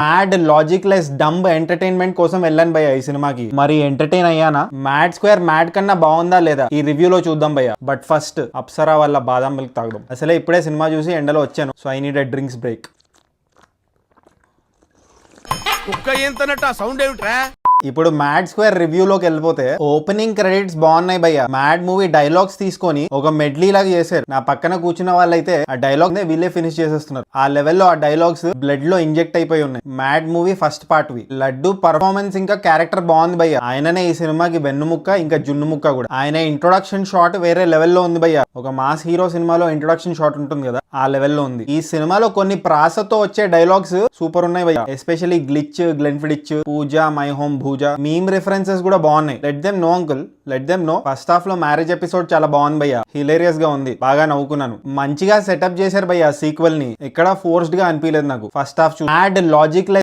Mad logic less dumb entertainment కోసం వెళ్ళాను భయ్య ఈ సినిమాకి. మరి ఎంటర్టైన్ అయ్యానా? మ్యాడ్ స్క్వేర్ మ్యాడ్ కన్నా బాగుందా లేదా ఈ రివ్యూలో చూద్దాం భయ్య. బట్ ఫస్ట్ అప్సరా వల్ల బాదం మిల్క్ తాగడం. అసలే ఇప్పుడే సినిమా చూసి ఎండలో వచ్చాను, so I need a drinks break. Sound ఏమిట్రా? ఇప్పుడు మ్యాడ్ స్క్వేర్ రివ్యూలోకి వెళ్ళిపోతే ఓపెనింగ్ క్రెడిట్స్ బాగున్నాయి భయ్య. మ్యాడ్ మూవీ డైలాగ్స్ తీసుకొని ఒక మెడ్లీ లాగా చేశారు. నా పక్కన కూర్చున్న వాళ్ళైతే ఆ డైలాగ్ నే వీళ్ళే ఫినిష్ చేసేస్తున్నారు. ఆ లెవెల్లో ఆ డైలాగ్స్ బ్లడ్ లో ఇంజెక్ట్ అయిపోయి ఉన్నాయి. Mad movie first part we. Laddu performance ఇంకా క్యారెక్టర్ బాగుంది భయ్య. ఆయననే ఈ సినిమాకి వెన్నుముక్క ఇంకా జున్నుముక్క కూడా. ఆయన ఇంట్రొడక్షన్ షాట్ వేరే లెవెల్లో ఉంది భయ్య. ఒక మాస్ హీరో సినిమాలో ఇంట్రొడక్షన్ షాట్ ఉంటుంది కదా, ఆ లెవెల్లో ఉంది. ఈ సినిమాలో కొన్ని ప్రాసతో వచ్చే డైలాగ్స్ సూపర్ ఉన్నాయి భయ్య. Especially glitch, Glenfiddich, Pooja, my home భూజ, మీమ్ రిఫరెన్సెస్ కూడా బాగున్నాయి. Let them know uncle, let them know. First half లో మ్యారేజ్ ఎపిసోడ్ చాలా బాగుంది భయ్య. హిలేరియస్ గా ఉంది, బాగా నవ్వుకున్నాను. మంచిగా సెటప్ చేశారు భయ్య సీక్వెల్ ని. ఎక్కడ ఫోర్స్డ్ గా అనిపించలేదు నాకు ఫస్ట్ హాఫ్. Mad logic